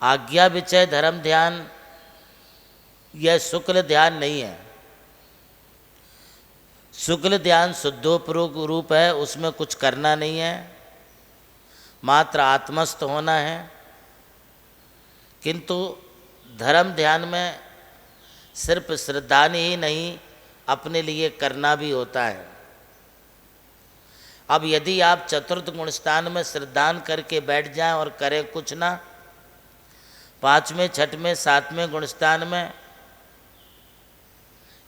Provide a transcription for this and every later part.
आज्ञा विचय धर्म ध्यान यह शुक्ल ध्यान नहीं है। शुक्ल ध्यान शुद्धोपरोग रूप है, उसमें कुछ करना नहीं है, मात्र आत्मस्थ होना है। किंतु धर्म ध्यान में सिर्फ श्रद्धान ही नहीं, अपने लिए करना भी होता है। अब यदि आप चतुर्थ गुण स्थान में श्रद्धान करके बैठ जाएं और करें कुछ ना, पांचवें छठवें सातवें गुण स्थान में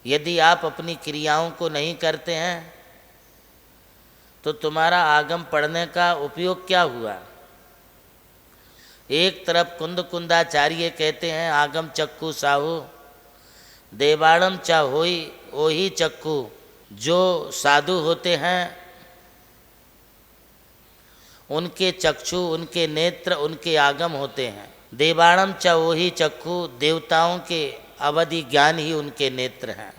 यदि आप अपनी क्रियाओं को नहीं करते हैं तो तुम्हारा आगम पढ़ने का उपयोग क्या हुआ। एक तरफ कुंद कुंदाचार्य कहते हैं आगम चक्कू साहू देवाणम चा होई ओही चक्कू, जो साधु होते हैं उनके चक्षु उनके नेत्र उनके आगम होते हैं। देवाणम चा ओही चक्कू, देवताओं के अवधि ज्ञान ही उनके नेत्र हैं।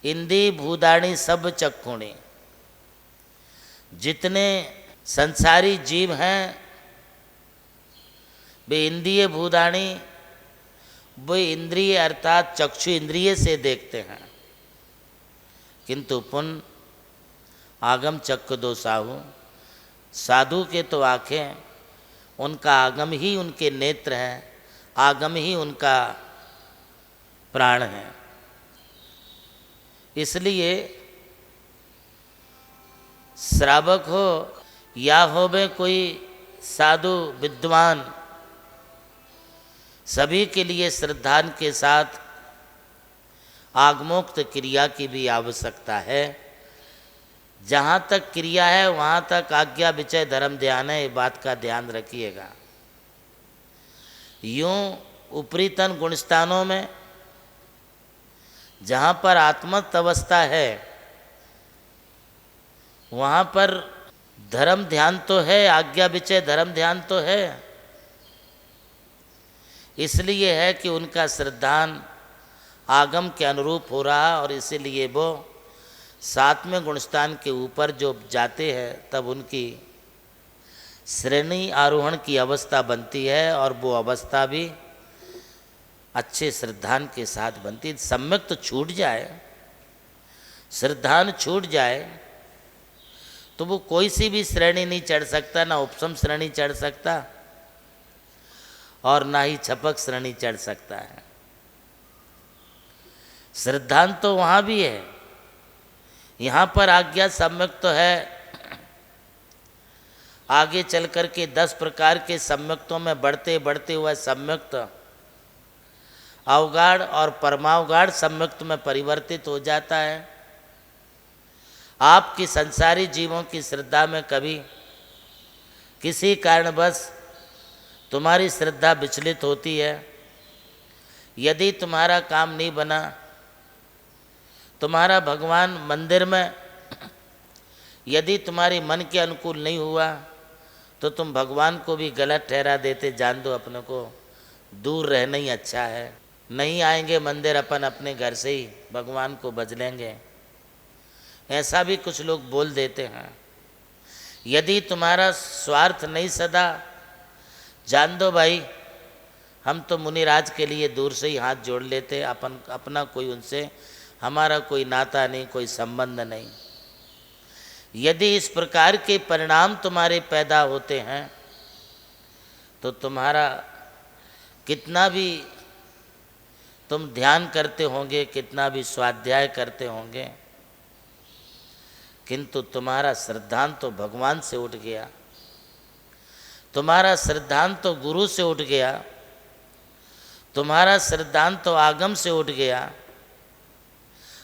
इंदी भूदाणी सब चक्षुणी, जितने संसारी जीव हैं वे इंद्रिय भूदाणी, वे इंद्रिय अर्थात चक्षु इंद्रिय से देखते हैं। किंतु पुन आगम चक्र दो साहू, साधु के तो आँखें, उनका आगम ही उनके नेत्र हैं, आगम ही उनका प्राण है। इसलिए श्रावक हो या हो वे कोई साधु विद्वान, सभी के लिए श्रद्धान के साथ आगमोक्त क्रिया की भी आवश्यकता है। जहाँ तक क्रिया है वहाँ तक आज्ञा विचय धर्म ध्यान है, ये बात का ध्यान रखिएगा। यूँ ऊपरीतन गुणस्थानों में जहाँ पर आत्मस्थ अवस्था है वहाँ पर धर्म ध्यान तो है, आज्ञा विचय धर्म ध्यान तो है। इसलिए है कि उनका श्रद्धान आगम के अनुरूप हो रहा, और इसीलिए वो सातवें गुणस्थान के ऊपर जो जाते हैं तब उनकी श्रेणी आरोहण की अवस्था बनती है, और वो अवस्था भी अच्छे श्रद्धान के साथ बनती है। सम्यक तो छूट जाए, श्रद्धान छूट जाए तो वो कोई सी भी श्रेणी नहीं चढ़ सकता, ना उपसम श्रेणी चढ़ सकता और ना ही छपक श्रेणी चढ़ सकता है। श्रद्धान तो वहाँ भी है, यहाँ पर आज्ञा सम्यक तो है। आगे चल कर के 10 प्रकार के सम्यक्तों में बढ़ते बढ़ते हुए सम्यक्त अवगाढ़ और परमावगाढ़ सम्यक्त में परिवर्तित हो जाता है। आपकी संसारी जीवों की श्रद्धा में कभी किसी कारणवश तुम्हारी श्रद्धा विचलित होती है, यदि तुम्हारा काम नहीं बना, तुम्हारा भगवान मंदिर में यदि तुम्हारी मन के अनुकूल नहीं हुआ तो तुम भगवान को भी गलत ठहरा देते। जान दो अपने को दूर रहना ही अच्छा है, नहीं आएंगे मंदिर, अपन अपने घर से ही भगवान को भज लेंगे, ऐसा भी कुछ लोग बोल देते हैं। यदि तुम्हारा स्वार्थ नहीं सदा, जान दो भाई हम तो मुनिराज के लिए दूर से ही हाथ जोड़ लेते, अपन अपना कोई उनसे हमारा कोई नाता नहीं, कोई संबंध नहीं। यदि इस प्रकार के परिणाम तुम्हारे पैदा होते हैं तो तुम्हारा कितना भी तुम ध्यान करते होंगे, कितना भी स्वाध्याय करते होंगे, किंतु तुम्हारा श्रद्धान तो भगवान से उठ गया, तुम्हारा श्रद्धान तो गुरु से उठ गया, तुम्हारा श्रद्धान तो आगम से उठ गया।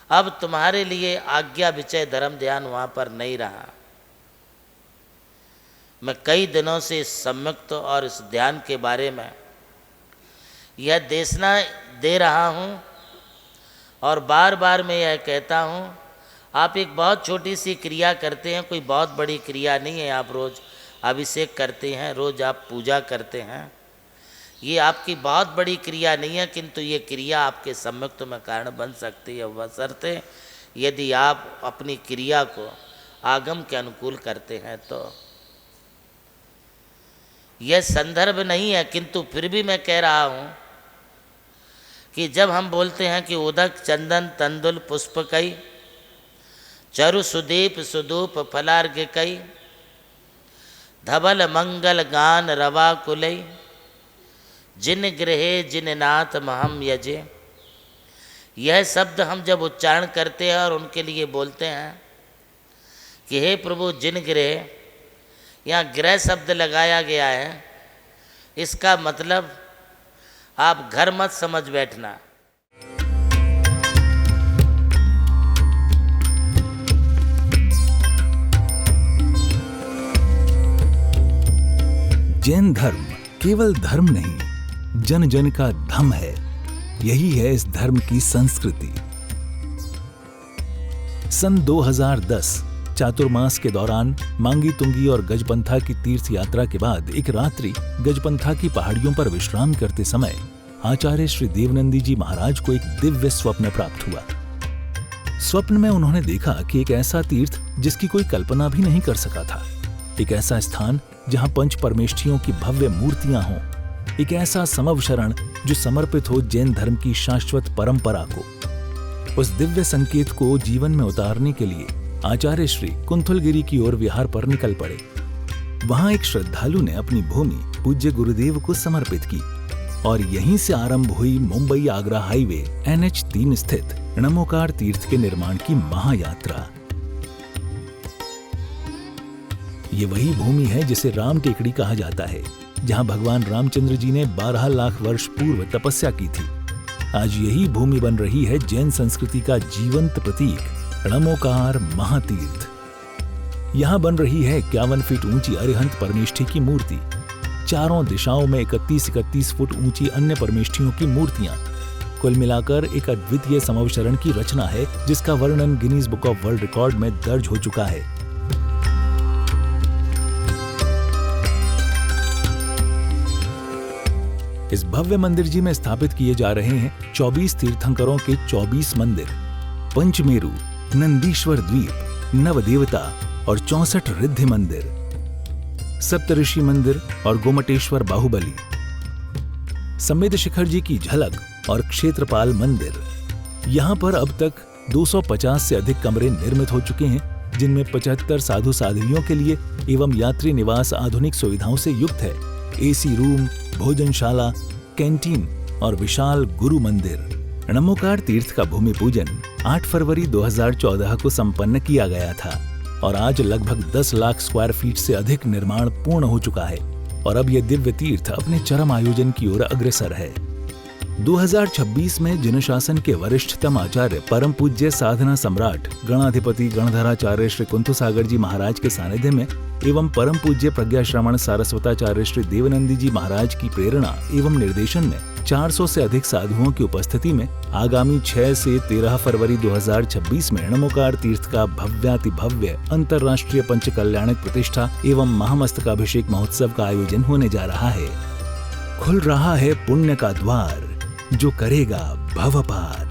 अब तुम्हारे लिए आज्ञा विचय धर्म ध्यान वहाँ पर नहीं रहा। मैं कई दिनों से इस सम्यक्त और इस ध्यान के बारे में यह देशना दे रहा हूँ, और बार बार मैं यह कहता हूँ, आप एक बहुत छोटी सी क्रिया करते हैं, कोई बहुत बड़ी क्रिया नहीं है। आप रोज़ अभिषेक करते हैं, रोज़ आप पूजा करते हैं, ये आपकी बहुत बड़ी क्रिया नहीं है, किंतु ये क्रिया आपके सम्यक्त में कारण बन सकती है, बशर्ते यदि आप अपनी क्रिया को आगम के अनुकूल करते हैं। तो यह संदर्भ नहीं है, किंतु फिर भी मैं कह रहा हूँ कि जब हम बोलते हैं कि उदक चंदन तंदुल पुष्प कई चरु सुदीप सुदूप फलार्घ्य कई धवल मंगल गान रवा कुलई जिन गृहे जिन नाथ महम यजे। यह शब्द हम जब उच्चारण करते हैं और उनके लिए बोलते हैं कि हे प्रभु जिन गृह, यहाँ गृह शब्द लगाया गया है, इसका मतलब आप घर मत समझ बैठना। जैन धर्म केवल धर्म नहीं, जन जन का धम है। यही है इस धर्म की संस्कृति। सन 2010 चातुर्मास के दौरान मांगी तुंगी और गजपंथा की तीर्थ यात्रा के बाद एक रात्रि गजपंथा की पहाड़ियों पर विश्राम करते समय आचार्य श्री देवनंदी जी महाराज को एक दिव्य स्वप्न प्राप्त हुआ। स्वप्न में उन्होंने देखा कि एक ऐसा तीर्थ जिसकी कोई कल्पना भी नहीं कर सका था, एक ऐसा स्थान जहां पंच परमेष्ठियों की भव्य मूर्तियां हों, एक ऐसा समव शरण जो समर्पित हो जैन धर्म की शाश्वत परंपरा को। उस दिव्य संकेत को जीवन में उतारने के लिए आचार्य श्री कुंथलगिरी की ओर विहार पर निकल पड़े। वहां एक श्रद्धालु ने अपनी भूमि पूज्य गुरुदेव को समर्पित की और यहीं से आरंभ हुई मुंबई आगरा हाईवे NH3 स्थित णमोकार तीर्थ के निर्माण की महायात्रा। ये वही भूमि है जिसे राम टेकड़ी कहा जाता है, जहां भगवान रामचंद्र जी ने 12 लाख वर्ष पूर्व तपस्या की थी। आज यही भूमि बन रही है जैन संस्कृति का जीवंत प्रतीक णमोकार महातीर्थ। यहां बन रही है 51 फीट ऊंची अरिहंत परमेष्ठी की मूर्ति, चारों दिशाओं में 31-31 फुट ऊंची अन्य परमेष्ठियों की मूर्तियां। कुल मिलाकर एक अद्वितीय समवशरण की रचना है जिसका वर्णन Guinness book of world record में दर्ज हो चुका है। इस भव्य मंदिर जी में स्थापित किए जा रहे हैं 24 तीर्थंकरों के 24 मंदिर, पंचमेरु, नंदीश्वर द्वीप, नवदेवता और 64 रिद्धि मंदिर, सप्तऋषि मंदिर और गोमटेश्वर बाहुबली, संमेद शिखर जी की झलक और क्षेत्रपाल मंदिर। यहाँ पर अब तक 250 से अधिक कमरे निर्मित हो चुके हैं, जिनमें 75 साधु साध्वियों के लिए एवं यात्री निवास आधुनिक सुविधाओं से युक्त है। AC रूम, भोजनशाला, कैंटीन और विशाल गुरु मंदिर। णमोकार तीर्थ का भूमि पूजन 8 फरवरी 2014 को संपन्न किया गया था और आज लगभग 10 लाख स्क्वायर फीट से अधिक निर्माण पूर्ण हो चुका है और अब यह दिव्य तीर्थ अपने चरम आयोजन की ओर अग्रसर है। 2026 में जिन शासन के वरिष्ठतम आचार्य परम पूज्य साधना सम्राट गणाधिपति गणधराचार्य श्री कुंथु सागर जी महाराज के सानिध्य में एवं परम पूज्य प्रज्ञा श्रवण सारस्वताचार्य श्री देवनंदी जी महाराज की प्रेरणा एवं निर्देशन में 400 से अधिक साधुओं की उपस्थिति में आगामी 6 से 13 फरवरी 2026 में णमोकार तीर्थ का भव्याति भव्य अंतर्राष्ट्रीय पंचकल्याणक प्रतिष्ठा एवं महामस्तकाभिषेक महोत्सव का आयोजन होने जा रहा है। खुल रहा है पुण्य का द्वार, जो करेगा भव पार।